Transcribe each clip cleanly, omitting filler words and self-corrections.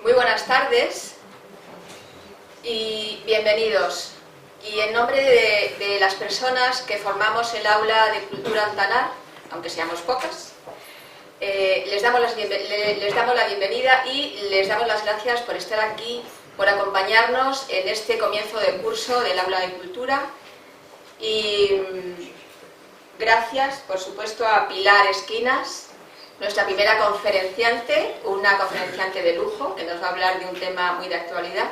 Muy buenas tardes y bienvenidos. Y en nombre de las personas que formamos el Aula de Cultura Ontanar, aunque seamos pocas, les damos la bienvenida y les damos las gracias por estar aquí, por acompañarnos en este comienzo de curso del Aula de Cultura. Y gracias, por supuesto, a Pilar Esquinas, nuestra primera conferenciante, una conferenciante de lujo, que nos va a hablar de un tema muy de actualidad.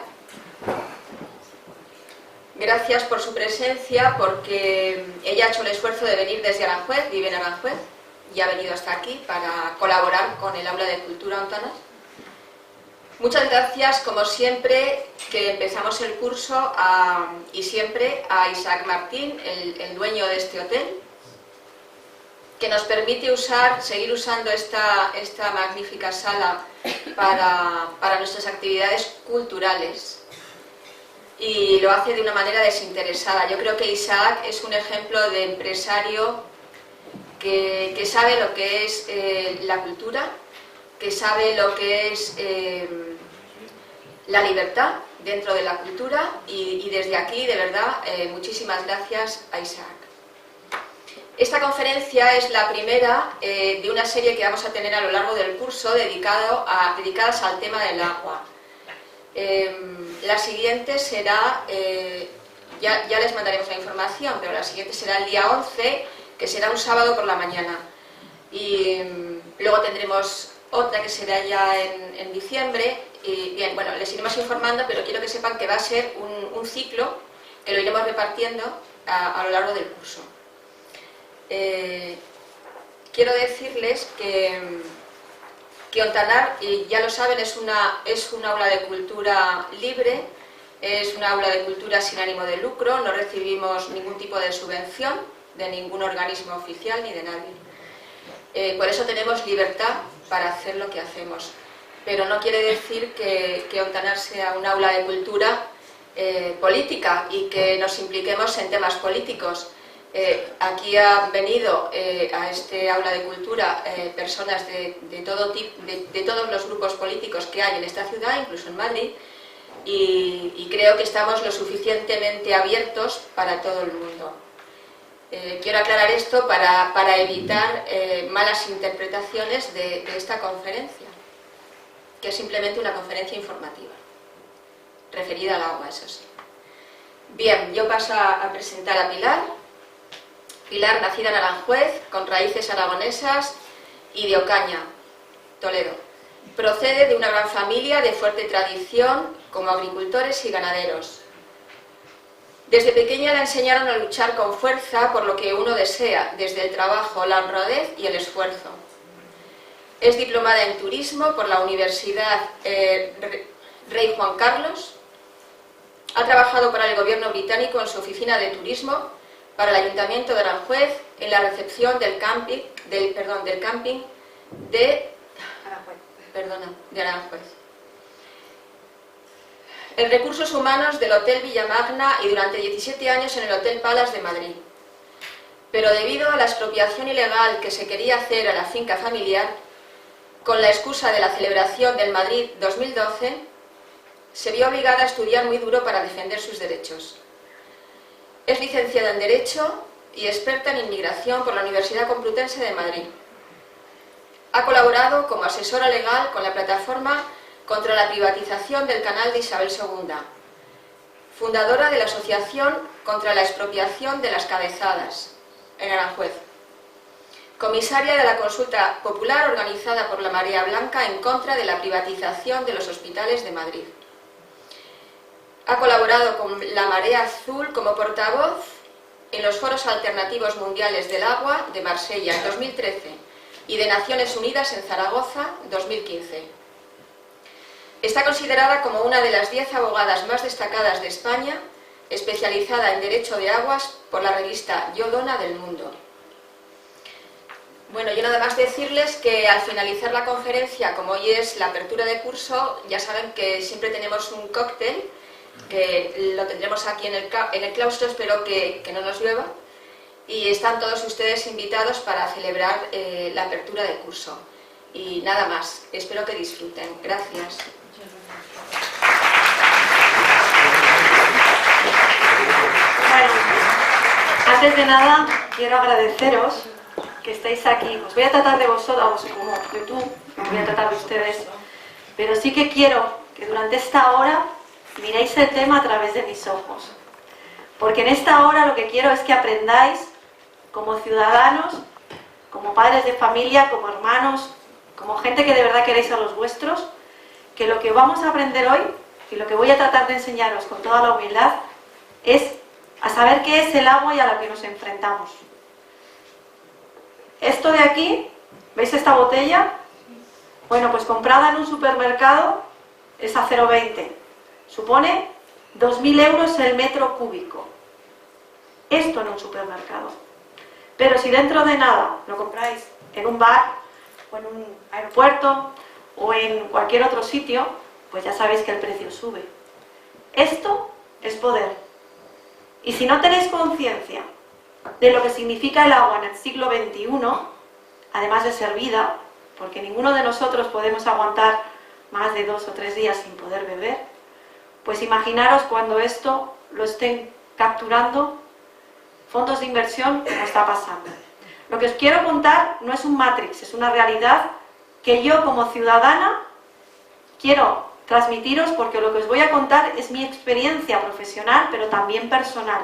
Gracias por su presencia, porque ella ha hecho el esfuerzo de venir desde Aranjuez, vive en Aranjuez, y ha venido hasta aquí para colaborar con el Aula de Cultura Ontanar. Muchas gracias, como siempre, que empezamos el curso, y siempre a Isaac Martín, el dueño de este hotel, que nos permite seguir usando esta magnífica sala para nuestras actividades culturales, y lo hace de una manera desinteresada. Yo creo que Isaac es un ejemplo de empresario que sabe lo que es la cultura, que sabe lo que es la libertad dentro de la cultura, y desde aquí, de verdad, muchísimas gracias a Isaac. Esta conferencia es la primera de una serie que vamos a tener a lo largo del curso dedicadas al tema del agua. La siguiente será, ya les mandaremos la información, pero la siguiente será el día 11, que será un sábado por la mañana. Y luego tendremos otra que será ya en diciembre. Y bien, bueno, les iremos informando, pero quiero que sepan que va a ser un ciclo que lo iremos repartiendo a lo largo del curso. Quiero decirles que Ontanar, y ya lo saben, es un aula de cultura libre, es un aula de cultura sin ánimo de lucro, no recibimos ningún tipo de subvención de ningún organismo oficial ni de nadie. Por eso tenemos libertad para hacer lo que hacemos, pero no quiere decir que Ontanar sea un aula de cultura política y que nos impliquemos en temas políticos. Aquí han venido a este aula de cultura personas de todos los grupos políticos que hay en esta ciudad, incluso en Madrid, y creo que estamos lo suficientemente abiertos para todo el mundo. Quiero aclarar esto para evitar malas interpretaciones de esta conferencia, que es simplemente una conferencia informativa, referida al agua, eso sí. Bien, yo paso a presentar a Pilar. Pilar, nacida en Aranjuez, con raíces aragonesas y de Ocaña, Toledo. Procede de una gran familia de fuerte tradición como agricultores y ganaderos. Desde pequeña la enseñaron a luchar con fuerza por lo que uno desea, desde el trabajo, la honradez y el esfuerzo. Es diplomada en turismo por la Universidad Rey Juan Carlos. Ha trabajado para el gobierno británico en su oficina de turismo, para el Ayuntamiento de Aranjuez, en la recepción del camping de Aranjuez. En recursos humanos del Hotel Villamagna y durante 17 años en el Hotel Palace de Madrid. Pero debido a la expropiación ilegal que se quería hacer a la finca familiar, con la excusa de la celebración del Madrid 2012, se vio obligada a estudiar muy duro para defender sus derechos. Es licenciada en Derecho y experta en inmigración por la Universidad Complutense de Madrid. Ha colaborado como asesora legal con la plataforma contra la privatización del canal de Isabel II, fundadora de la Asociación contra la Expropiación de las Cabezadas, en Aranjuez, comisaria de la consulta popular organizada por la Marea Blanca en contra de la privatización de los hospitales de Madrid. Ha colaborado con la Marea Azul como portavoz en los Foros Alternativos Mundiales del Agua de Marsella en 2013 y de Naciones Unidas en Zaragoza en 2015. Está considerada como una de las 10 abogadas más destacadas de España, especializada en Derecho de Aguas por la revista Yo Dona del Mundo. Bueno, yo nada más decirles que al finalizar la conferencia, como hoy es la apertura de curso, ya saben que siempre tenemos un cóctel, que lo tendremos aquí en el claustro, espero que no nos llueva, y están todos ustedes invitados para celebrar la apertura del curso. Y nada más, espero que disfruten. Gracias. Bueno, antes de nada quiero agradeceros que estéis aquí. Os voy a tratar de vosotros como de tú, os voy a tratar de ustedes, pero sí que quiero que durante esta hora miréis el tema a través de mis ojos, porque en esta hora lo que quiero es que aprendáis como ciudadanos, como padres de familia, como hermanos, como gente que de verdad queréis a los vuestros, que lo que vamos a aprender hoy y lo que voy a tratar de enseñaros con toda la humildad es a saber qué es el agua y a lo que nos enfrentamos. Esto de aquí, ¿veis esta botella? Bueno, pues comprada en un supermercado es a 0,20. Supone 2.000 euros el metro cúbico. Esto en un supermercado. Pero si dentro de nada lo compráis en un bar o en un aeropuerto o en cualquier otro sitio, pues ya sabéis que el precio sube. Esto es poder. Y si no tenéis conciencia de lo que significa el agua en el siglo XXI, además de ser vida, porque ninguno de nosotros podemos aguantar más de 2 o 3 días sin poder beber, pues imaginaros cuando esto lo estén capturando fondos de inversión, como está pasando. Lo que os quiero contar no es un Matrix, es una realidad que yo como ciudadana quiero transmitiros, porque lo que os voy a contar es mi experiencia profesional, pero también personal.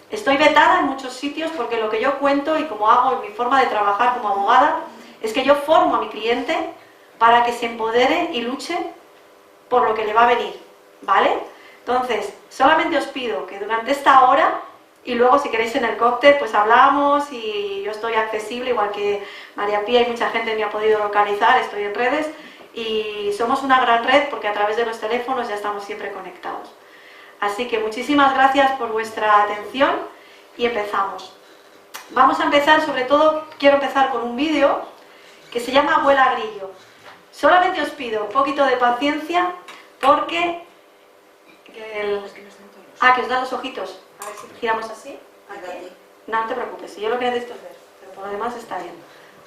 Estoy vetada en muchos sitios porque lo que yo cuento y como hago en mi forma de trabajar como abogada es que yo formo a mi cliente para que se empodere y luche por lo que le va a venir, ¿vale? Entonces, solamente os pido que durante esta hora, y luego si queréis en el cóctel, pues hablamos y yo estoy accesible, igual que María Pía y mucha gente me ha podido localizar, estoy en redes y somos una gran red porque a través de los teléfonos ya estamos siempre conectados. Así que muchísimas gracias por vuestra atención y empezamos. Vamos a empezar, sobre todo quiero empezar con un vídeo que se llama Abuela Grillo. Solamente os pido un poquito de paciencia porque... que os dan los ojitos. A ver si giramos así. ¿Aquí? No, no te preocupes, si yo lo que necesito es ver, pero por lo demás está bien.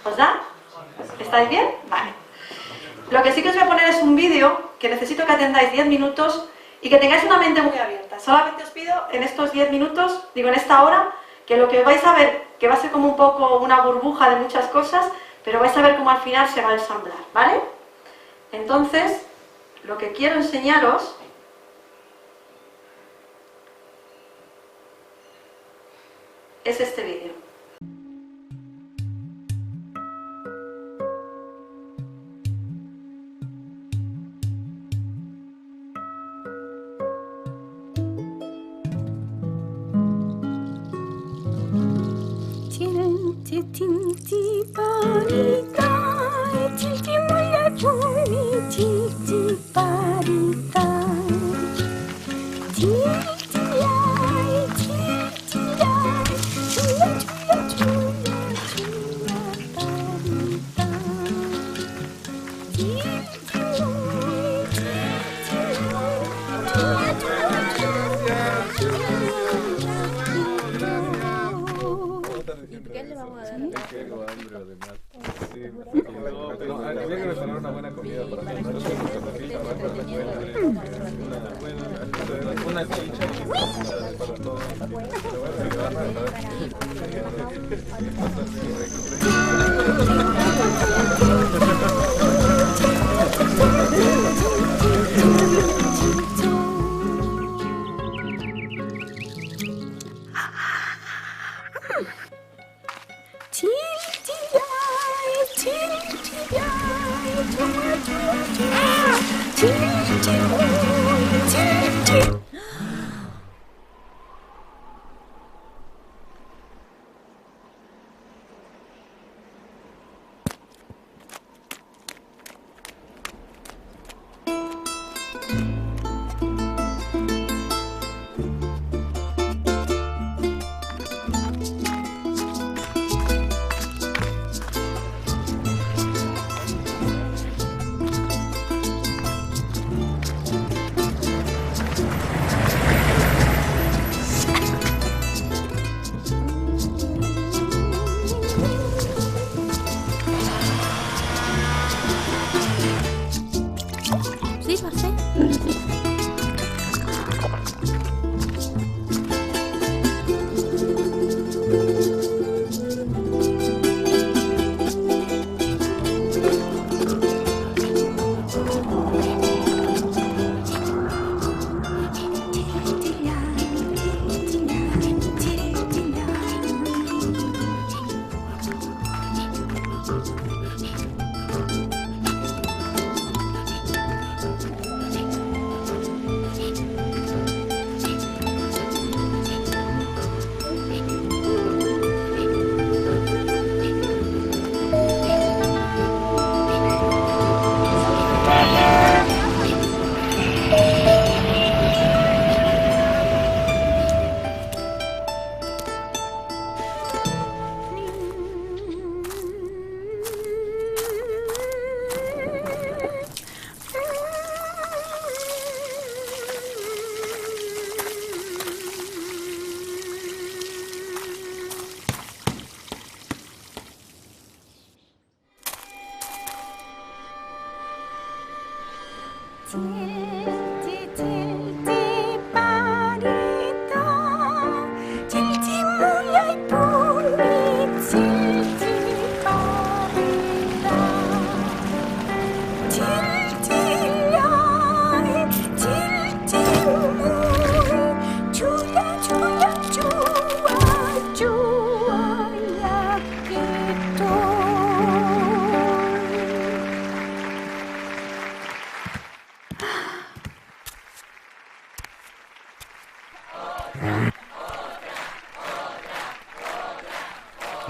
¿Os da? ¿Estáis bien? Vale. Lo que sí que os voy a poner es un vídeo que necesito que atendáis 10 minutos y que tengáis una mente muy abierta. Solamente os pido en estos 10 minutos, digo en esta hora, que lo que vais a ver, que va a ser como un poco una burbuja de muchas cosas, pero vais a ver cómo al final se va a ensamblar, ¿vale? Entonces, lo que quiero enseñaros es este vídeo. Please, parfait.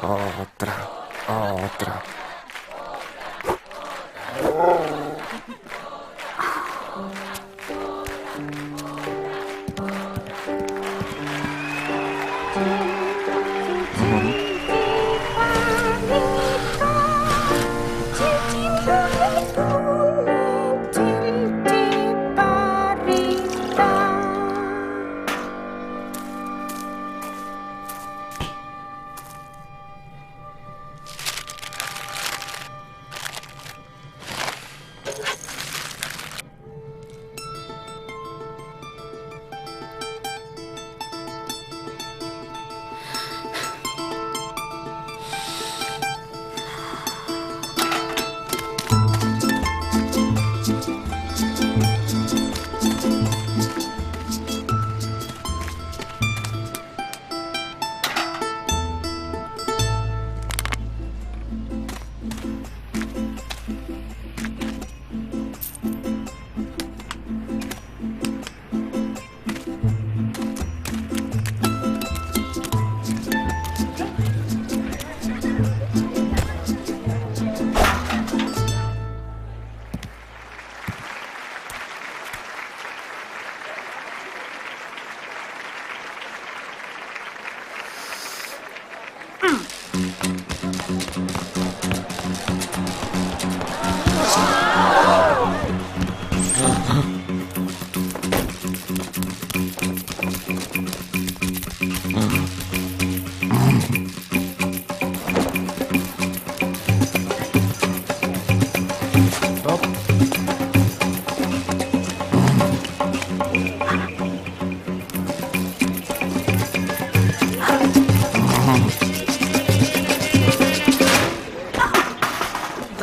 Otra.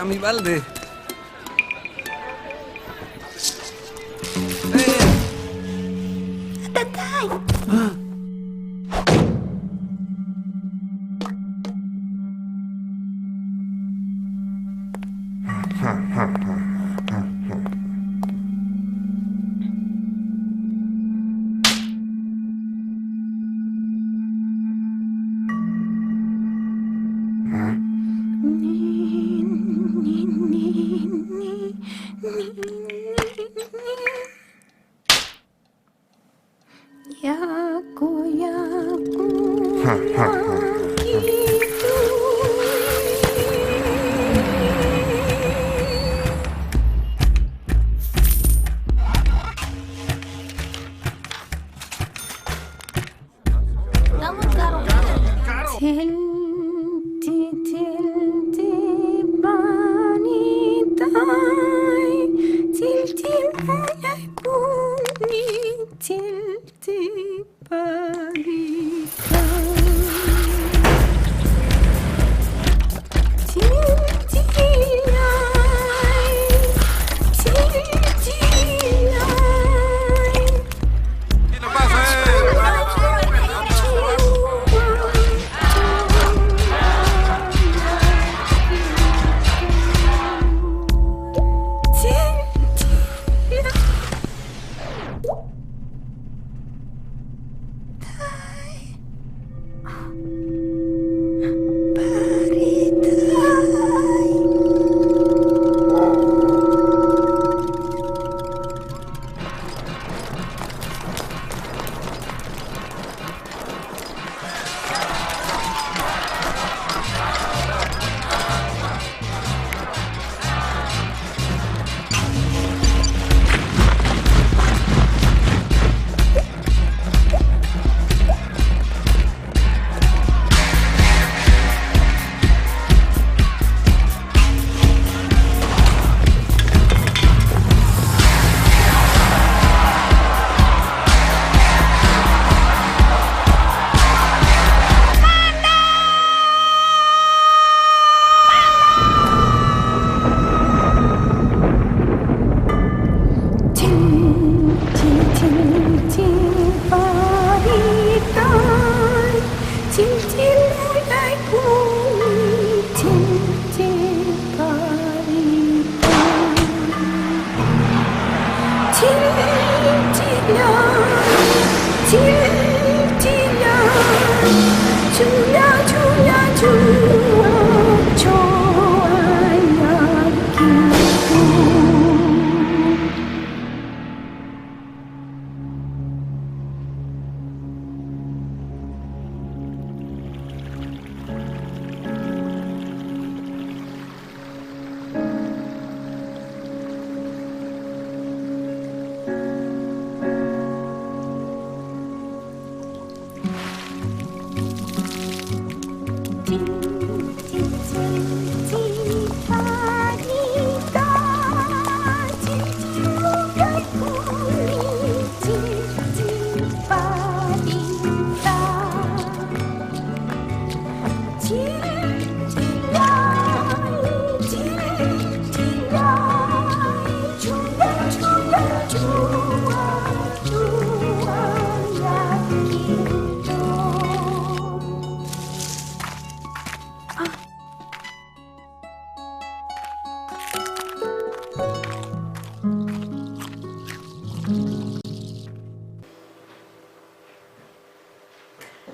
Mi balde. Til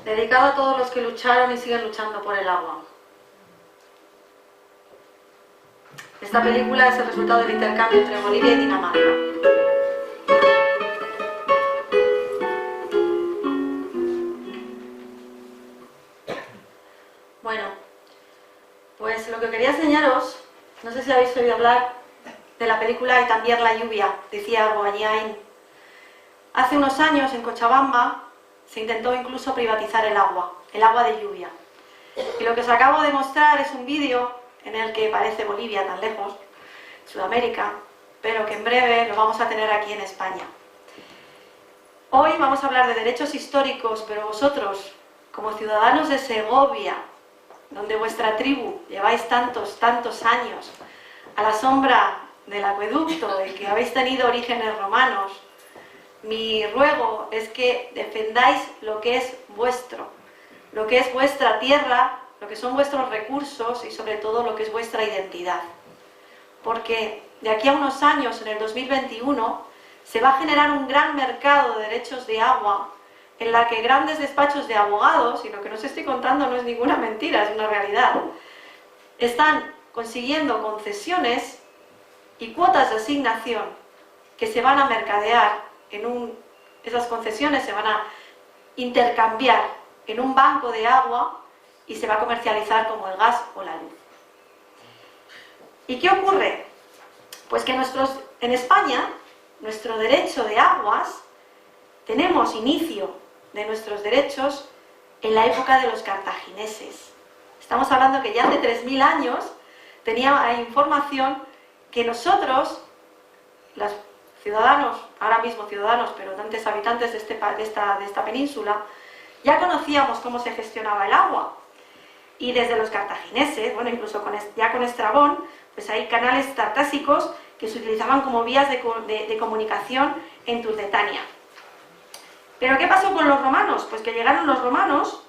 Dedicado a todos los que lucharon y siguen luchando por el agua. Esta película es el resultado del intercambio entre Bolivia y Dinamarca. Bueno, pues lo que quería enseñaros, no sé si habéis oído hablar de la película Y también la lluvia, decía Guanyain. Hace unos años en Cochabamba se intentó incluso privatizar el agua de lluvia. Y lo que os acabo de mostrar es un vídeo en el que parece Bolivia tan lejos, Sudamérica, pero que en breve lo vamos a tener aquí en España. Hoy vamos a hablar de derechos históricos, pero vosotros, como ciudadanos de Segovia, donde vuestra tribu lleváis tantos años a la sombra del acueducto y que habéis tenido orígenes romanos, mi ruego es que defendáis lo que es vuestro, lo que es vuestra tierra, lo que son vuestros recursos y sobre todo lo que es vuestra identidad. Porque de aquí a unos años, en el 2021, se va a generar un gran mercado de derechos de agua en la que grandes despachos de abogados, y lo que no os estoy contando no es ninguna mentira, es una realidad, están consiguiendo concesiones y cuotas de asignación que se van a mercadear esas concesiones se van a intercambiar en un banco de agua y se va a comercializar como el gas o la luz. ¿Y qué ocurre? Pues que en España, nuestro derecho de aguas, tenemos inicio de nuestros derechos en la época de los cartagineses. Estamos hablando que ya hace 3000 años hay información que nosotros, los ciudadanos, ahora mismo ciudadanos, pero antes habitantes de esta península, ya conocíamos cómo se gestionaba el agua. Y desde los cartagineses, bueno, incluso ya con Estrabón, pues hay canales tartásicos que se utilizaban como vías de comunicación en Turdetania. ¿Pero qué pasó con los romanos? Pues que llegaron los romanos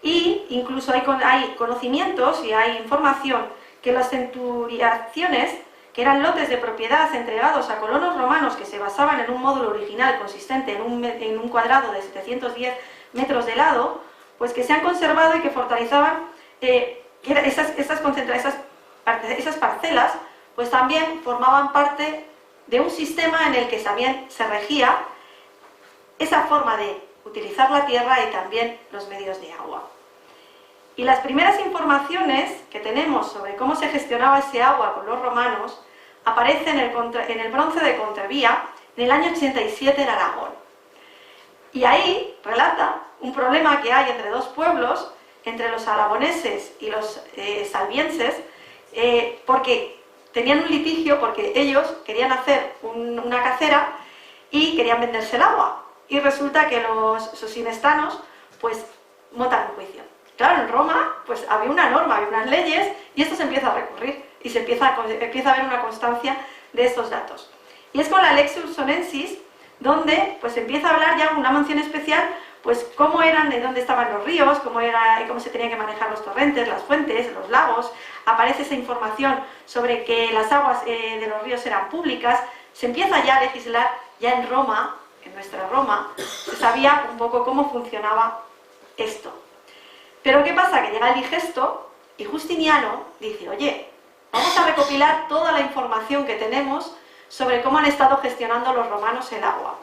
y incluso hay conocimientos y hay información que las centuriaciones, que eran lotes de propiedad entregados a colonos romanos que se basaban en un módulo original consistente en un cuadrado de 710 metros de lado, pues que se han conservado y que fortaleceban esas parcelas, pues también formaban parte de un sistema en el que también se regía esa forma de utilizar la tierra y también los medios de agua. Y las primeras informaciones que tenemos sobre cómo se gestionaba ese agua con los romanos aparecen en el bronce de Contrevía en el año 87 en Aragón. Y ahí relata un problema que hay entre dos pueblos, entre los aragoneses y los salvienses, porque tenían un litigio, porque ellos querían hacer una cacera y querían venderse el agua. Y resulta que sus inestanos pues montan un juicio. Claro, en Roma pues había una norma, había unas leyes y esto se empieza a recurrir y se empieza a haber una constancia de estos datos. Y es con la Lex Sonensis donde pues empieza a hablar ya una mención especial pues cómo eran, de dónde estaban los ríos, cómo se tenían que manejar los torrentes, las fuentes, los lagos. Aparece esa información sobre que las aguas de los ríos eran públicas. Se empieza ya a legislar ya en Roma, en nuestra Roma, se sabía un poco cómo funcionaba esto. Pero ¿qué pasa? Que llega el digesto y Justiniano dice, oye, vamos a recopilar toda la información que tenemos sobre cómo han estado gestionando los romanos el agua.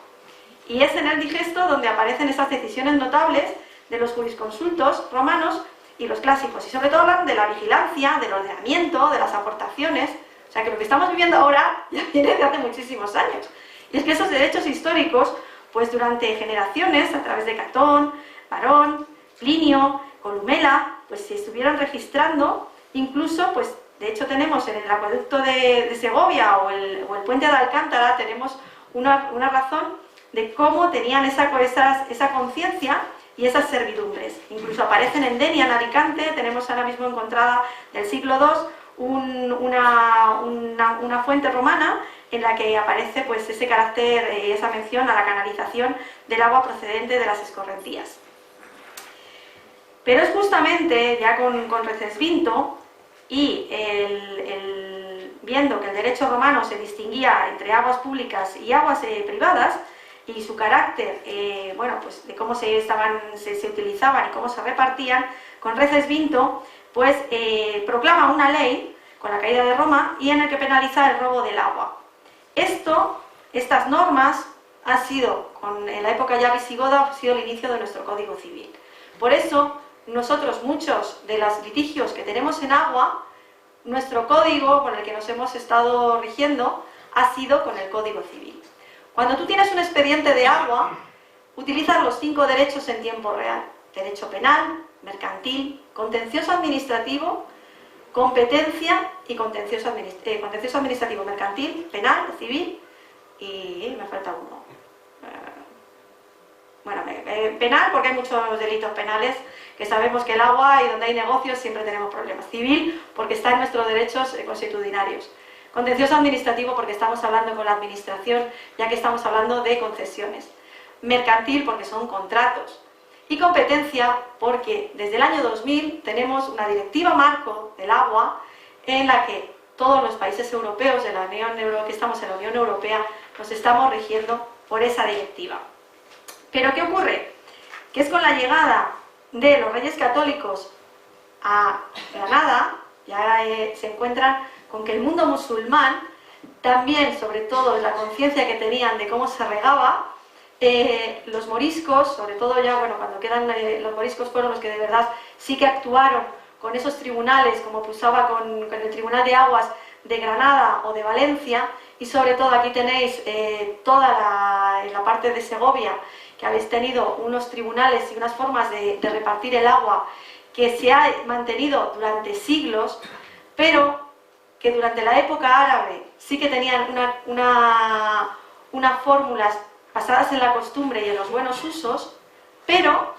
Y es en el digesto donde aparecen esas decisiones notables de los jurisconsultos romanos y los clásicos. Y sobre todo hablan de la vigilancia, del ordenamiento, de las aportaciones. O sea que lo que estamos viviendo ahora ya viene de hace muchísimos años. Y es que esos derechos históricos, pues durante generaciones, a través de Catón, Varón, Plinio, Columela, pues se estuvieron registrando, incluso, pues de hecho tenemos en el acueducto de Segovia o el puente de Alcántara, tenemos una razón de cómo tenían esa conciencia y esas servidumbres. Incluso aparecen en Denia, en Alicante, tenemos ahora mismo encontrada del siglo II un una fuente romana en la que aparece pues ese carácter, esa mención a la canalización del agua procedente de las escorrentías. Pero es justamente ya con Recesvinto y viendo que el derecho romano se distinguía entre aguas públicas y aguas privadas, y su carácter, bueno, pues de cómo se utilizaban y cómo se repartían, con Recesvinto pues proclama una ley con la caída de Roma y en el que penaliza el robo del agua. Estas normas han sido, en la época ya visigoda, ha sido el inicio de nuestro Código Civil. Por eso, nosotros, muchos de los litigios que tenemos en agua, nuestro código con el que nos hemos estado rigiendo ha sido con el Código Civil. Cuando tú tienes un expediente de agua, utilizas los 5 derechos en tiempo real: derecho penal, mercantil, contencioso administrativo, competencia y contencioso administrativo, mercantil, penal, civil y me falta uno. Bueno, penal, porque hay muchos delitos penales que sabemos que el agua y donde hay negocios siempre tenemos problemas. Civil, porque está en nuestros derechos consuetudinarios. Contencioso administrativo, porque estamos hablando con la administración, ya que estamos hablando de concesiones. Mercantil, porque son contratos. Y competencia, porque desde el año 2000 tenemos una directiva marco del agua en la que todos los países europeos de la Unión Europea, que estamos en la Unión Europea, nos estamos rigiendo por esa directiva. ¿Pero qué ocurre? Que es con la llegada de los Reyes Católicos a Granada, ya se encuentran con que el mundo musulmán, también sobre todo la conciencia que tenían de cómo se regaba, los moriscos, sobre todo ya, bueno, cuando quedan los moriscos fueron los que de verdad sí que actuaron con esos tribunales, como pasaba con el Tribunal de Aguas de Granada o de Valencia, y sobre todo aquí tenéis toda la parte de Segovia, que habéis tenido unos tribunales y unas formas de repartir el agua que se ha mantenido durante siglos, pero que durante la época árabe sí que tenían unas fórmulas basadas en la costumbre y en los buenos usos, pero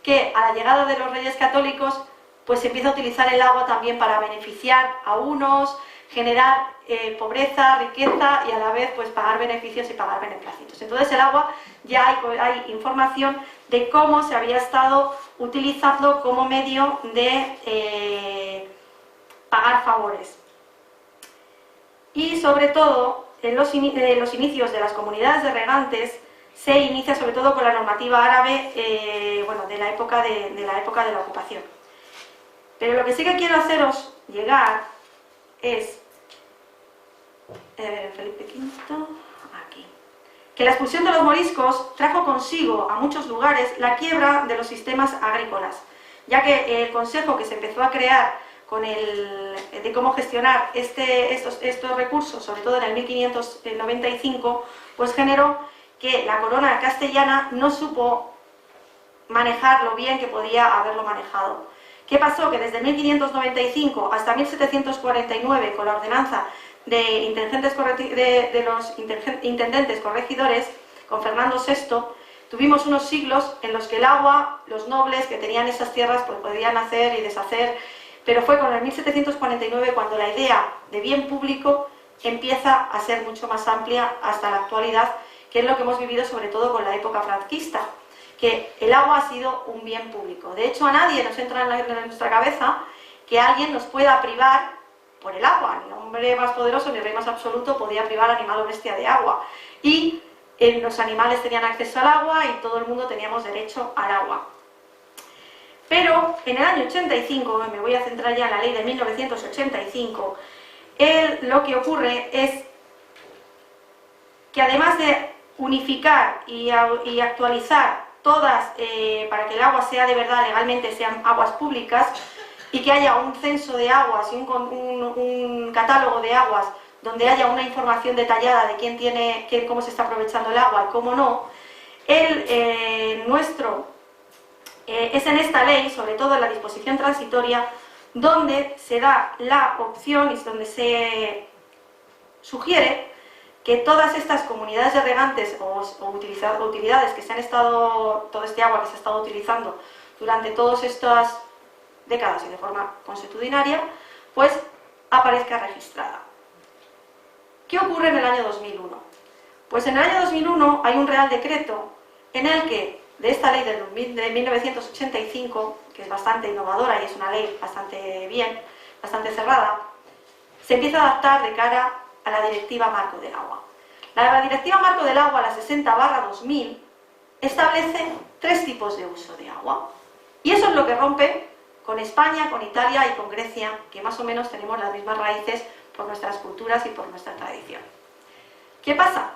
que a la llegada de los Reyes Católicos pues se empieza a utilizar el agua también para beneficiar a unos, generar pobreza, riqueza y a la vez pues pagar beneficios y pagar beneplácitos. Entonces el agua ya hay información de cómo se había estado utilizando como medio de pagar favores. Y sobre todo, en los inicios de las comunidades de regantes se inicia sobre todo con la normativa árabe, bueno, de la época de la ocupación. Pero lo que sí que quiero haceros llegar es Felipe V, aquí, que la expulsión de los moriscos trajo consigo a muchos lugares la quiebra de los sistemas agrícolas, ya que el consejo que se empezó a crear de cómo gestionar estos recursos, sobre todo en el 1595, pues generó que la corona castellana no supo manejar lo bien que podía haberlo manejado. ¿Qué pasó? Que desde 1595 hasta 1749, con la ordenanza de los intendentes corregidores, con Fernando VI, tuvimos unos siglos en los que el agua, los nobles que tenían esas tierras, pues podían hacer y deshacer, pero fue con el 1749 cuando la idea de bien público empieza a ser mucho más amplia hasta la actualidad, que es lo que hemos vivido sobre todo con la época franquista, que el agua ha sido un bien público. De hecho, a nadie nos entra en nuestra cabeza que alguien nos pueda privar por el agua. Ni hombre más poderoso ni rey más absoluto podía privar animal o bestia de agua. Y los animales tenían acceso al agua y todo el mundo teníamos derecho al agua. Pero en el año 85, me voy a centrar ya en la ley de 1985, lo que ocurre es que además de unificar y actualizar todas, para que el agua sea de verdad, legalmente sean aguas públicas, y que haya un censo de aguas y un catálogo de aguas donde haya una información detallada de quién tiene, cómo se está aprovechando el agua y cómo no, es en esta ley, sobre todo en la disposición transitoria, donde se da la opción y donde se sugiere que todas estas comunidades de regantes o utilidades que se han estado, todo este agua que se ha estado utilizando durante todas estas décadas y de forma consuetudinaria, pues aparezca registrada. ¿Qué ocurre en el año 2001? Pues en el año 2001 hay un Real Decreto en el que, de esta ley de 1985, que es bastante innovadora y es una ley bastante bien, bastante cerrada, se empieza a adaptar de cara a la Directiva Marco del Agua. La Directiva Marco del Agua, la 60/2000, establece 3 tipos de uso de agua. Y eso es lo que rompe con España, con Italia y con Grecia, que más o menos tenemos las mismas raíces por nuestras culturas y por nuestra tradición. ¿Qué pasa?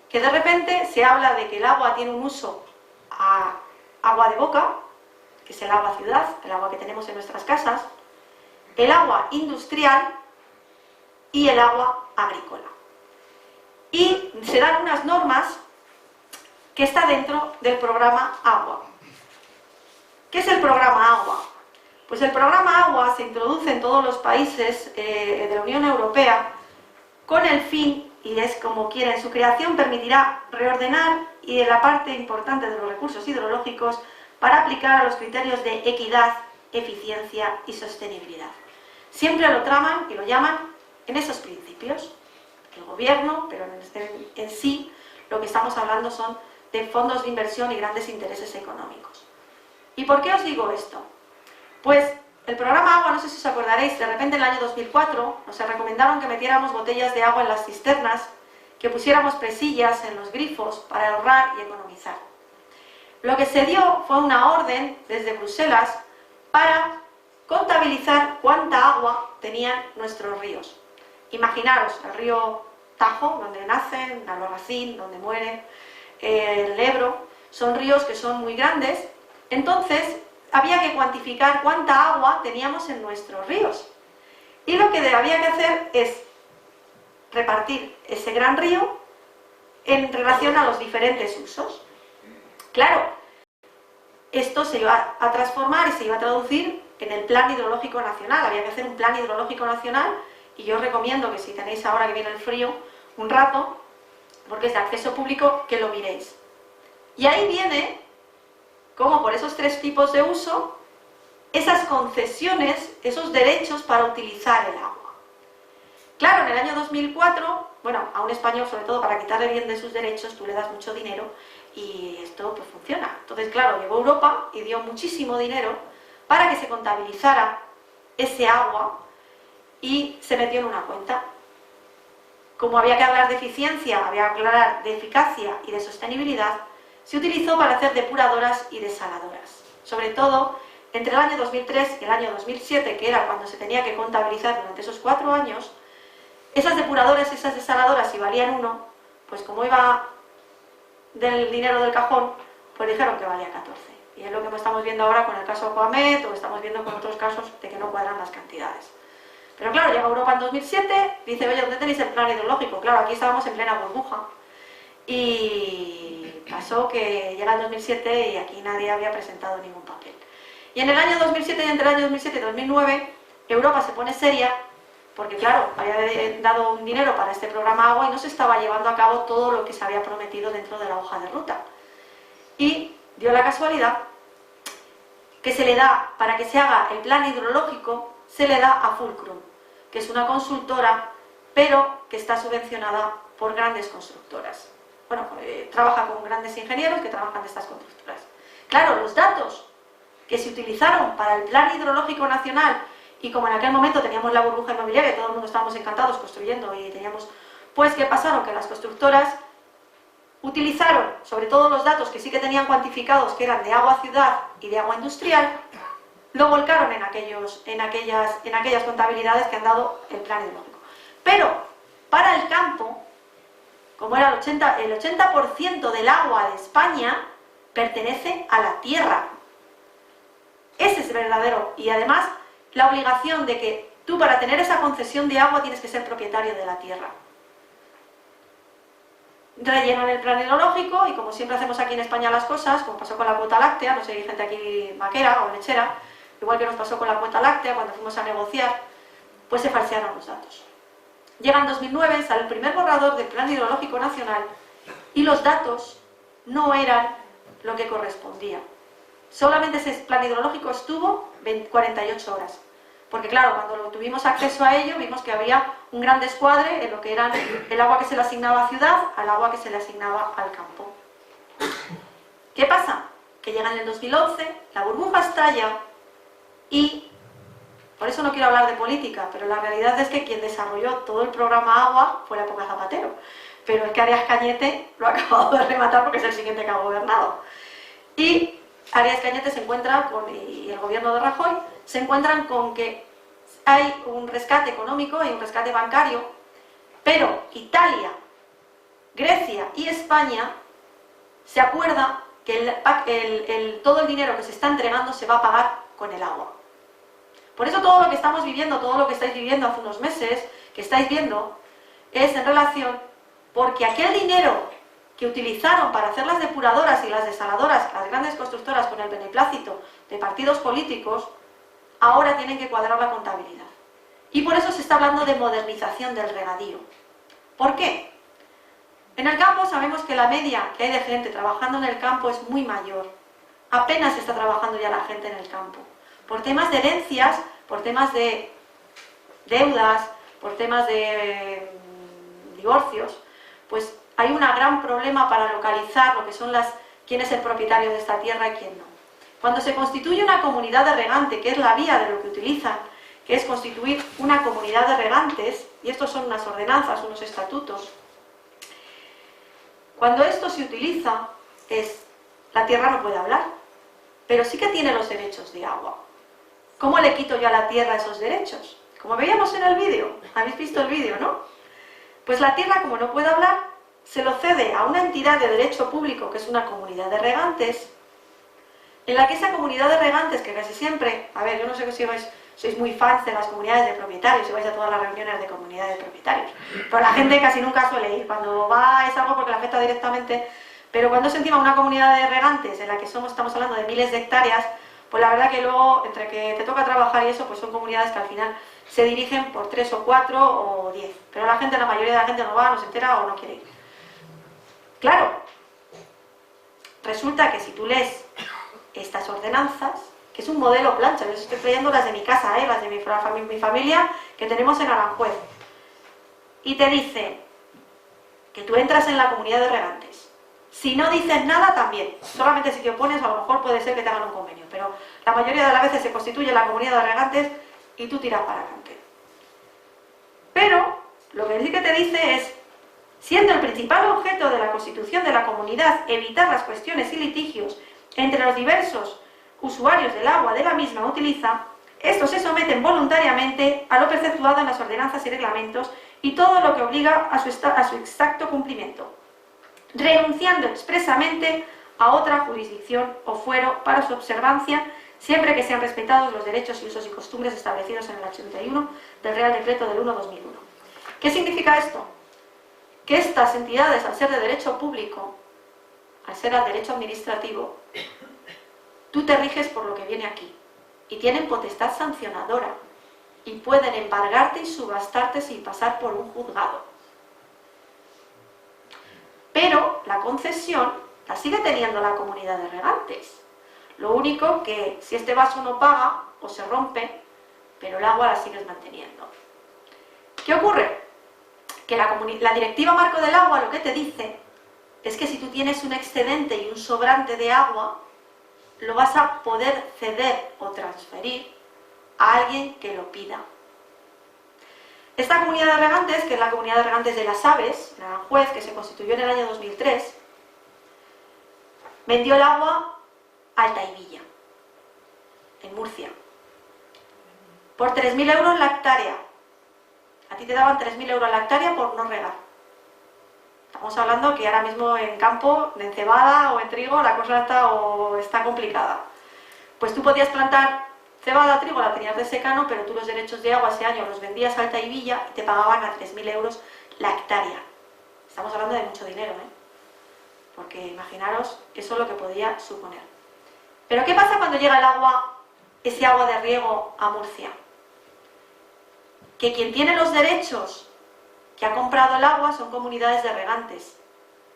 Que de repente se habla de que el agua tiene un uso a agua de boca, que es el agua ciudad, el agua que tenemos en nuestras casas, el agua industrial y el agua agrícola. Y se dan unas normas que está dentro del programa Agua. ¿Qué es el programa Agua? Pues el programa Agua se introduce en todos los países de la Unión Europea con el fin, y es como quieren, su creación permitirá reordenar y de la parte importante de los recursos hidrológicos para aplicar a los criterios de equidad, eficiencia y sostenibilidad. Siempre lo traman y lo llaman en esos principios. El gobierno, pero en sí lo que estamos hablando son de fondos de inversión y grandes intereses económicos. ¿Y por qué os digo esto? Pues el programa Agua, no sé si os acordaréis, de repente en el año 2004 nos recomendaron que metiéramos botellas de agua en las cisternas, que pusiéramos presillas en los grifos para ahorrar y economizar. Lo que se dio fue una orden desde Bruselas para contabilizar cuánta agua tenían nuestros ríos. Imaginaros el río Tajo, donde nacen, el Albarracín, donde muere, el Ebro, son ríos que son muy grandes. Entonces había que cuantificar cuánta agua teníamos en nuestros ríos. Y lo que había que hacer es repartir ese gran río en relación a los diferentes usos. Claro, esto se iba a transformar y se iba a traducir en el Plan Hidrológico Nacional. Había que hacer un Plan Hidrológico Nacional y yo os recomiendo que si tenéis ahora que viene el frío, un rato, porque es de acceso público, que lo miréis. Y ahí viene cómo por esos 3 tipos de uso, esas concesiones, esos derechos para utilizar el agua. Claro, en el año 2004, bueno, a un español, sobre todo para quitarle bien de sus derechos, tú le das mucho dinero y esto pues funciona. Entonces, claro, llegó Europa y dio muchísimo dinero para que se contabilizara ese agua y se metió en una cuenta. Como había que hablar de eficiencia, había que hablar de eficacia y de sostenibilidad, se utilizó para hacer depuradoras y desaladoras. Sobre todo, entre el año 2003 y el año 2007, que era cuando se tenía que contabilizar durante esos 4 años, esas depuradoras y esas desaladoras, si valían 1, pues como iba del dinero del cajón, pues dijeron que valía 14. Y es lo que estamos viendo ahora con el caso Aquamet, o estamos viendo con otros casos de que no cuadran las cantidades. Pero claro, llega Europa en 2007, dice, oye, ¿dónde tenéis el plan hidrológico? Claro, aquí estábamos en plena burbuja. Y pasó que llega el 2007 y aquí nadie había presentado ningún papel. Y en el año 2007 y entre el año 2007 y 2009, Europa se pone seria, porque claro, había dado un dinero para este programa Agua y no se estaba llevando a cabo todo lo que se había prometido dentro de la hoja de ruta. Y dio la casualidad que se le da, para que se haga el plan hidrológico, se le da a Fulcrum, que es una consultora, pero que está subvencionada por grandes constructoras. Bueno, trabaja con grandes ingenieros que trabajan de estas constructoras. Claro, los datos que se utilizaron para el Plan Hidrológico Nacional, y como en aquel momento teníamos la burbuja inmobiliaria, todo el mundo estábamos encantados construyendo y teníamos, pues, ¿qué pasaron? Que las constructoras utilizaron, sobre todo los datos que sí que tenían cuantificados, que eran de agua ciudad y de agua industrial, lo volcaron en aquellas contabilidades que han dado el Plan Hidrológico. Pero, para el campo, como era el 80% del agua de España pertenece a la tierra. Ese es verdadero. Y además, la obligación de que tú, para tener esa concesión de agua, tienes que ser propietario de la tierra. Rellenan el plan hidrológico y, como siempre hacemos aquí en España las cosas, como pasó con la cuota láctea, no sé si hay gente aquí vaquera o lechera, igual que nos pasó con la cuota láctea cuando fuimos a negociar, pues se falsearon los datos. Llega en 2009, sale el primer borrador del Plan Hidrológico Nacional y los datos no eran lo que correspondía. Solamente ese plan hidrológico estuvo 48 horas. Porque claro, cuando tuvimos acceso a ello, vimos que había un gran descuadre en lo que era el agua que se le asignaba a ciudad al agua que se le asignaba al campo. ¿Qué pasa? Que llega en el 2011, la burbuja estalla y, por eso no quiero hablar de política, pero la realidad es que quien desarrolló todo el programa Agua fue la época Zapatero. Pero es que Arias Cañete lo ha acabado de rematar porque es el siguiente que ha gobernado. Y Arias Cañete se encuentra y el gobierno de Rajoy se encuentran con que hay un rescate económico, hay un rescate bancario, pero Italia, Grecia y España se acuerdan que todo el dinero que se está entregando se va a pagar con el agua. Por eso todo lo que estamos viviendo, todo lo que estáis viviendo hace unos meses, que estáis viendo, es en relación porque aquel dinero que utilizaron para hacer las depuradoras y las desaladoras, las grandes constructoras con el beneplácito de partidos políticos, ahora tienen que cuadrar la contabilidad. Y por eso se está hablando de modernización del regadío. ¿Por qué? En el campo sabemos que la media que hay de gente trabajando en el campo es muy mayor. Apenas está trabajando ya la gente en el campo. Por temas de herencias, por temas de deudas, por temas de divorcios, pues hay un gran problema para localizar lo que son quién es el propietario de esta tierra y quién no. Cuando se constituye una comunidad de regante, que es la vía de lo que utilizan, que es constituir una comunidad de regantes, y estos son unas ordenanzas, unos estatutos, cuando esto se utiliza, la tierra no puede hablar, pero sí que tiene los derechos de agua. ¿Cómo le quito yo a la tierra esos derechos? Como veíamos en el vídeo, habéis visto el vídeo, ¿no? Pues la tierra, como no puede hablar, se lo cede a una entidad de derecho público, que es una comunidad de regantes, en la que esa comunidad de regantes, que casi siempre, a ver, yo no sé si sois muy fans de las comunidades de propietarios, si vais a todas las reuniones de comunidades de propietarios, pero la gente casi nunca suele ir, cuando va es algo porque le afecta directamente, pero cuando es encima una comunidad de regantes, en la que estamos hablando de miles de hectáreas, pues la verdad que luego, entre que te toca trabajar y eso, pues son comunidades que al final se dirigen por 3 o 4 o 10, pero la mayoría de la gente no va, no se entera o no quiere ir. Claro, resulta que si tú lees estas ordenanzas, que es un modelo plancha, yo estoy leyendo las de mi casa, las de mi familia que tenemos en Aranjuez, y te dice que tú entras en la comunidad de regantes. Si no dices nada, también. Solamente si te opones, a lo mejor puede ser que te hagan un convenio, pero la mayoría de las veces se constituye la comunidad de regantes y tú tiras para adelante. Pero lo que sí que te dice es, siendo el principal objeto de la constitución de la comunidad evitar las cuestiones y litigios entre los diversos usuarios del agua de la misma utiliza, estos se someten voluntariamente a lo preceptuado en las ordenanzas y reglamentos y todo lo que obliga a su exacto cumplimiento, renunciando expresamente a otra jurisdicción o fuero para su observancia, siempre que sean respetados los derechos y usos y costumbres establecidos en el 81 del Real Decreto del 1/2001. ¿Qué significa esto? Que estas entidades, al ser de derecho público, al ser de derecho administrativo, tú te riges por lo que viene aquí y tienen potestad sancionadora y pueden embargarte y subastarte sin pasar por un juzgado. Pero la concesión la sigue teniendo la comunidad de regantes. Lo único que si este vaso no paga o se rompe, pero el agua la sigues manteniendo. ¿Qué ocurre? Que la Directiva Marco del Agua lo que te dice es que si tú tienes un excedente y un sobrante de agua, lo vas a poder ceder o transferir a alguien que lo pida. Esta comunidad de regantes, que es la comunidad de regantes de las Aves, en Aranjuez, que se constituyó en el año 2003, vendió el agua a Altaivilla, en Murcia, por 3.000 euros la hectárea. A ti te daban 3.000 euros la hectárea por no regar. Estamos hablando que ahora mismo en campo, en cebada o en trigo, la cosa está complicada. Pues tú podías plantar cebada, trigo, la tenías de secano, pero tú los derechos de agua ese año los vendías a Altaivilla y te pagaban a 3.000 euros la hectárea. Estamos hablando de mucho dinero, porque imaginaros eso es lo que podía suponer. Pero ¿qué pasa cuando llega el agua, ese agua de riego a Murcia? Que quien tiene los derechos que ha comprado el agua son comunidades de regantes.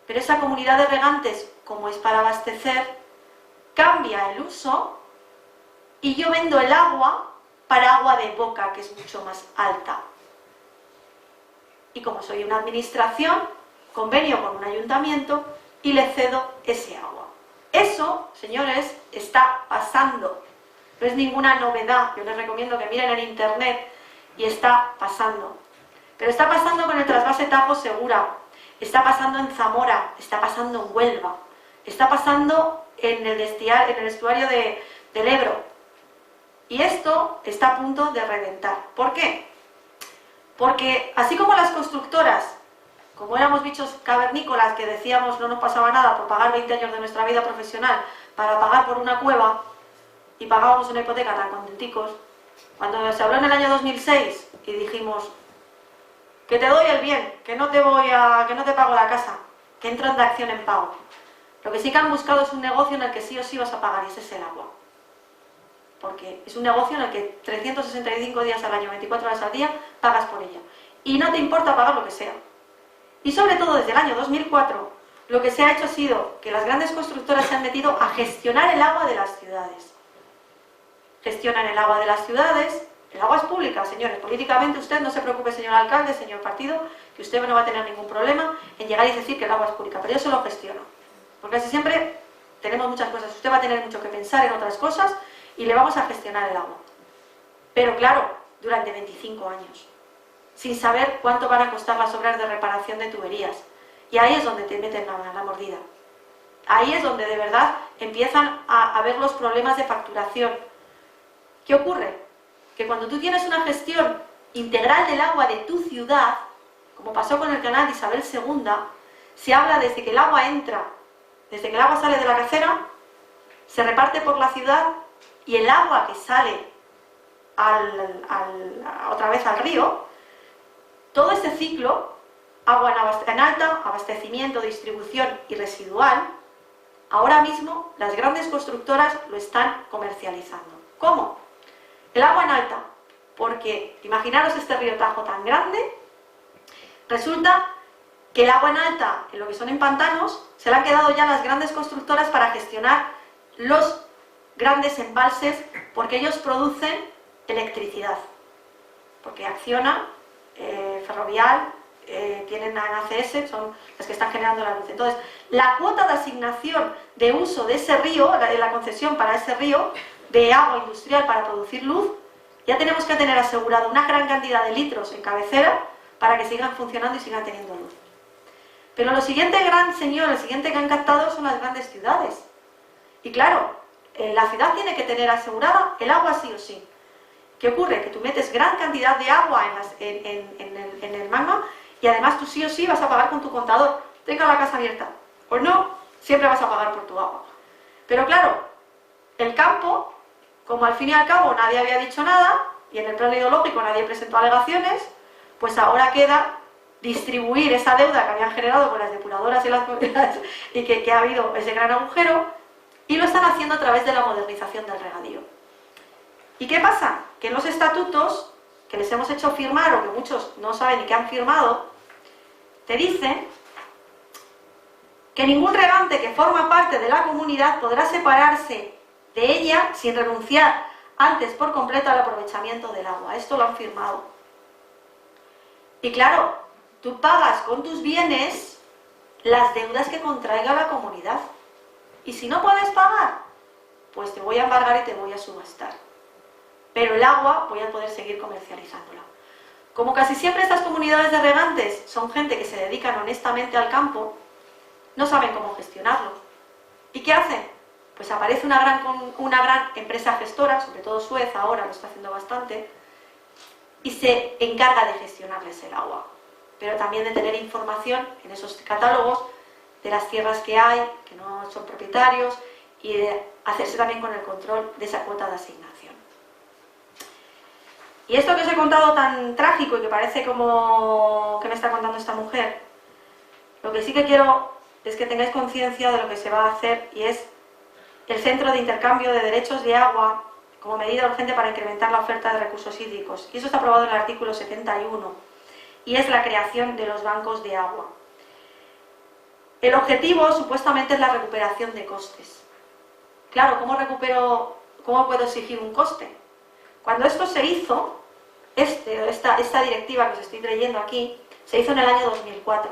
Pero esa comunidad de regantes, como es para abastecer, cambia el uso y yo vendo el agua para agua de boca, que es mucho más alta. Y como soy una administración, convenio con un ayuntamiento y le cedo ese agua. Eso, señores, está pasando. No es ninguna novedad. Yo les recomiendo que miren en internet y está pasando. Pero está pasando con el trasvase Tajo Segura, está pasando en Zamora, está pasando en Huelva, está pasando en el estuario del Ebro. Y esto está a punto de reventar. ¿Por qué? Porque así como las constructoras, como éramos bichos cavernícolas que decíamos no nos pasaba nada por pagar 20 años de nuestra vida profesional para pagar por una cueva y pagábamos una hipoteca tan contenticos, cuando se habló en el año 2006 y dijimos que te doy el bien, que no te pago la casa, que entran de acción en pago. Lo que sí que han buscado es un negocio en el que sí o sí vas a pagar, y ese es el agua. Porque es un negocio en el que 365 días al año, 24 horas al día, pagas por ella. Y no te importa pagar lo que sea. Y sobre todo desde el año 2004, lo que se ha hecho ha sido que las grandes constructoras se han metido a gestionar el agua de las ciudades. Gestionan el agua de las ciudades. El agua es pública, señores. Políticamente usted no se preocupe, señor alcalde, señor partido, que usted no va a tener ningún problema en llegar y decir que el agua es pública. Pero yo se lo gestiono. Porque así siempre tenemos muchas cosas. Usted va a tener mucho que pensar en otras cosas y le vamos a gestionar el agua. Pero claro, durante 25 años. Sin saber cuánto van a costar las obras de reparación de tuberías. Y ahí es donde te meten la mordida. Ahí es donde de verdad empiezan a ver los problemas de facturación. ¿Qué ocurre? Que cuando tú tienes una gestión integral del agua de tu ciudad, como pasó con el canal de Isabel II, se habla desde que el agua entra, desde que el agua sale de la cacera, se reparte por la ciudad y el agua que sale otra vez al río, todo este ciclo, agua en alta, abastecimiento, distribución y residual, ahora mismo las grandes constructoras lo están comercializando. ¿Cómo? El agua en alta, porque imaginaros este río Tajo tan grande, resulta que el agua en alta, en lo que son en pantanos, se la han quedado ya las grandes constructoras para gestionar los grandes embalses, porque ellos producen electricidad, porque Acciona, Ferrovial, tienen a ACS, son las que están generando la luz. Entonces, la cuota de asignación de uso de ese río, la concesión para ese río, de agua industrial para producir luz, ya tenemos que tener asegurado una gran cantidad de litros en cabecera para que sigan funcionando y sigan teniendo luz. Pero lo siguiente gran señor, el siguiente que han captado son las grandes ciudades. Y claro, la ciudad tiene que tener asegurada el agua sí o sí. ¿Qué ocurre? Que tú metes gran cantidad de agua en el magma y además tú sí o sí vas a pagar con tu contador. Tenga la casa abierta o no, siempre vas a pagar por tu agua. Pero claro, el campo, como al fin y al cabo nadie había dicho nada y en el plano ideológico nadie presentó alegaciones, pues ahora queda distribuir esa deuda que habían generado con las depuradoras y que ha habido ese gran agujero, y lo están haciendo a través de la modernización del regadío. ¿Y qué pasa? Que en los estatutos que les hemos hecho firmar, o que muchos no saben ni que han firmado, te dicen que ningún regante que forma parte de la comunidad podrá separarse de ella sin renunciar antes por completo al aprovechamiento del agua. Esto lo han firmado. Y claro, tú pagas con tus bienes las deudas que contraiga la comunidad. Y si no puedes pagar, pues te voy a embargar y te voy a subastar. Pero el agua voy a poder seguir comercializándola. Como casi siempre estas comunidades de regantes son gente que se dedican honestamente al campo, no saben cómo gestionarlo. ¿Y qué hacen? Pues aparece una gran empresa gestora, sobre todo Suez ahora lo está haciendo bastante, y se encarga de gestionarles el agua, pero también de tener información en esos catálogos de las tierras que hay, que no son propietarios, y de hacerse también con el control de esa cuota de asignación. Y esto que os he contado tan trágico y que parece como que me está contando esta mujer, lo que sí que quiero es que tengáis conciencia de lo que se va a hacer, y es el Centro de Intercambio de Derechos de Agua como medida urgente para incrementar la oferta de recursos hídricos. Y eso está aprobado en el artículo 71, y es la creación de los bancos de agua. El objetivo supuestamente es la recuperación de costes. Claro, ¿cómo puedo exigir un coste? Cuando esto se hizo, esta directiva que os estoy leyendo aquí, se hizo en el año 2004.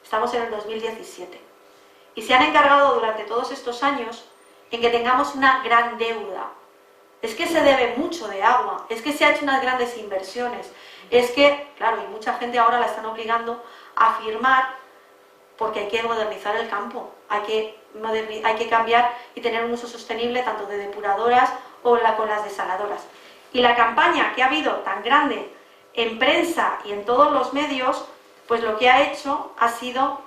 Estamos en el 2017. Y se han encargado durante todos estos años en que tengamos una gran deuda. Es que se debe mucho de agua, es que se han hecho unas grandes inversiones, es que, claro, y mucha gente ahora la están obligando a firmar porque hay que modernizar el campo, hay que cambiar y tener un uso sostenible tanto de depuradoras o con las desaladoras. Y la campaña que ha habido tan grande en prensa y en todos los medios, pues lo que ha hecho ha sido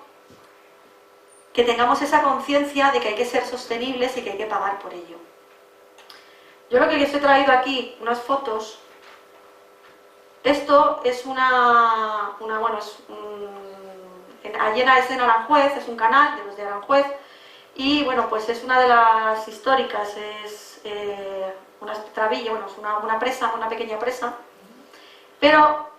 que tengamos esa conciencia de que hay que ser sostenibles y que hay que pagar por ello. Yo lo que les he traído aquí, unas fotos. Esto es Allena es en Aranjuez, es un canal de los de Aranjuez, y bueno, pues es una de las históricas, es una trabilla, bueno, es una presa, una pequeña presa, pero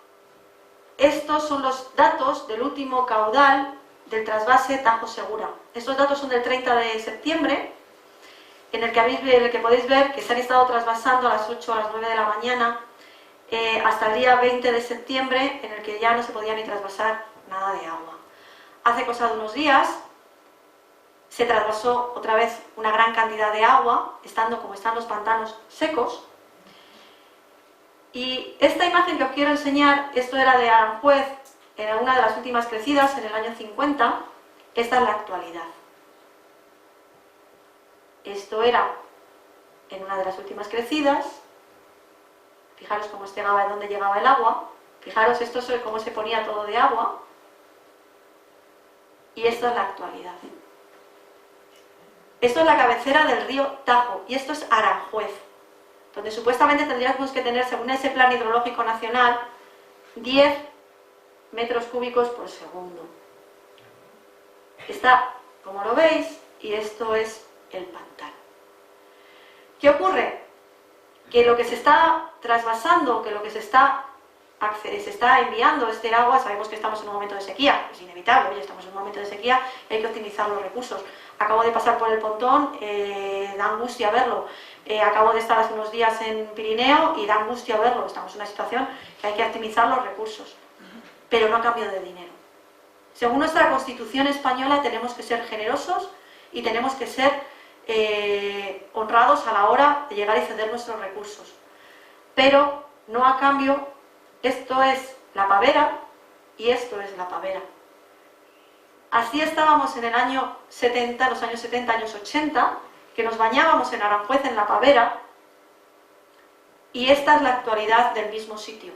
estos son los datos del último caudal del trasvase Tajo Segura. Estos datos son del 30 de septiembre, en el que podéis ver que se han estado trasvasando a las 8 a las 9 de la mañana, hasta el día 20 de septiembre, en el que ya no se podía ni trasvasar nada de agua. Hace cosa de unos días se trasvasó otra vez una gran cantidad de agua, estando como están los pantanos secos. Y esta imagen que os quiero enseñar, esto era de Aranjuez, en una de las últimas crecidas, en el año 50, esta es la actualidad. Esto era en una de las últimas crecidas, fijaros cómo dónde llegaba el agua, fijaros esto es cómo se ponía todo de agua, y esta es la actualidad. Esto es la cabecera del río Tajo, y esto es Aranjuez, donde supuestamente tendríamos que tener, según ese plan hidrológico nacional, 10 metros cúbicos por segundo. Está, como lo veis, y esto es el pantano. ¿Qué ocurre? Que lo que se está trasvasando, que lo que se está enviando este agua, sabemos que estamos en un momento de sequía, es inevitable, oye, estamos en un momento de sequía y hay que optimizar los recursos. Acabo de pasar por el Pontón, da angustia verlo. Acabo de estar hace unos días en Pirineo y da angustia verlo. Estamos en una situación que hay que optimizar los recursos, pero no a cambio de dinero. Según nuestra Constitución española tenemos que ser generosos y tenemos que ser honrados a la hora de llegar y ceder nuestros recursos. Pero no a cambio. Esto es la pavera y esto es la pavera. Así estábamos en el año 70, los años 70, años 80, que nos bañábamos en Aranjuez en la pavera, y esta es la actualidad del mismo sitio.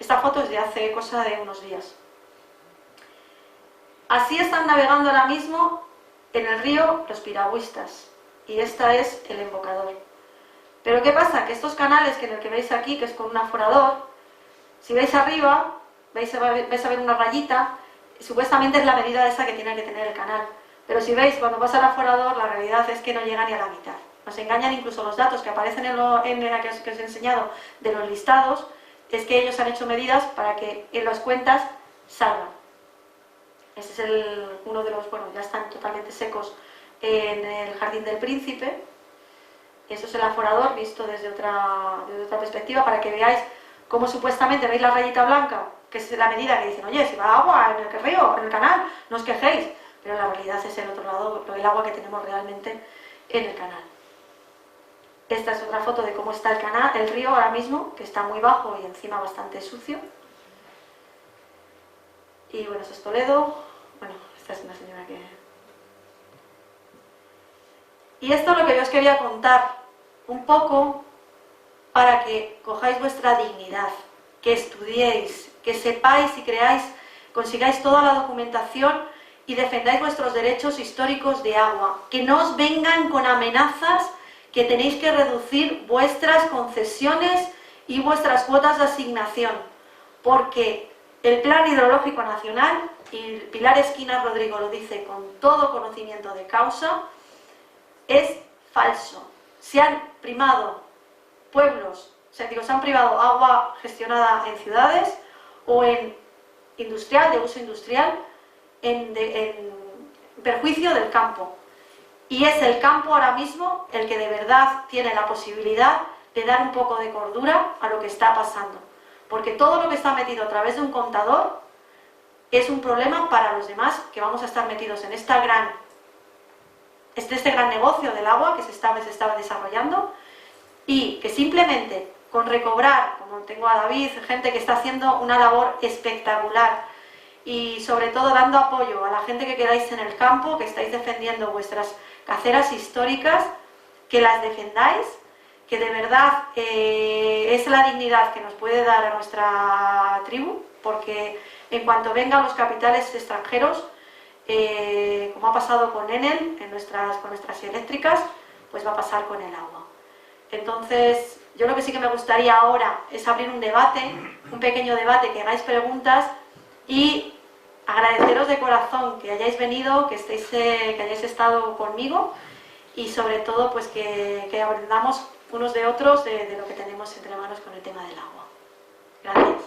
Esta foto es de hace cosa de unos días. Así están navegando ahora mismo en el río los piragüistas, y esta es el embocador. Pero ¿qué pasa? Que estos canales en el que veis aquí, que es con un aforador, si veis arriba, vais a ver una rayita, supuestamente es la medida esa que tiene que tener el canal. Pero si veis, cuando pasa el aforador, la realidad es que no llega ni a la mitad. Nos engañan incluso los datos que aparecen en la que os he enseñado de los listados, es que ellos han hecho medidas para que en las cuentas salgan. Este es uno de los, bueno, ya están totalmente secos en el Jardín del Príncipe. Eso es el aforador visto desde otra perspectiva, para que veáis cómo supuestamente veis la rayita blanca, que es la medida que dicen, oye, si va agua en el río, en el canal, no os quejéis, pero la realidad es el otro lado, el agua que tenemos realmente en el canal. Esta es otra foto de cómo está el río ahora mismo, que está muy bajo y encima bastante sucio. Y bueno, eso es Toledo. Bueno, esta es una señora que... Y esto es lo que yo os quería contar, un poco para que cojáis vuestra dignidad, que estudiéis, que sepáis y consigáis toda la documentación y defendáis vuestros derechos históricos de agua, que no os vengan con amenazas que tenéis que reducir vuestras concesiones y vuestras cuotas de asignación, porque el Plan Hidrológico Nacional, y Pilar Esquinas Rodrigo lo dice con todo conocimiento de causa, es falso. Se han primado pueblos, se han privado agua gestionada en ciudades o en industrial, de uso industrial, en perjuicio del campo. Y es el campo ahora mismo el que de verdad tiene la posibilidad de dar un poco de cordura a lo que está pasando. Porque todo lo que está metido a través de un contador es un problema para los demás que vamos a estar metidos en este gran negocio del agua que se estaba desarrollando, y que simplemente con recobrar, como tengo a David, gente que está haciendo una labor espectacular, y sobre todo dando apoyo a la gente que quedáis en el campo, que estáis defendiendo vuestras caceras históricas, que las defendáis, que de verdad es la dignidad que nos puede dar a nuestra tribu, porque en cuanto vengan los capitales extranjeros, como ha pasado con Enel, con nuestras eléctricas, pues va a pasar con el agua. Entonces, yo lo que sí que me gustaría ahora es abrir un debate, un pequeño debate, que hagáis preguntas, y agradeceros de corazón que hayáis venido, que hayáis estado conmigo, y sobre todo pues que aprendamos unos de otros de lo que tenemos entre manos con el tema del agua. Gracias.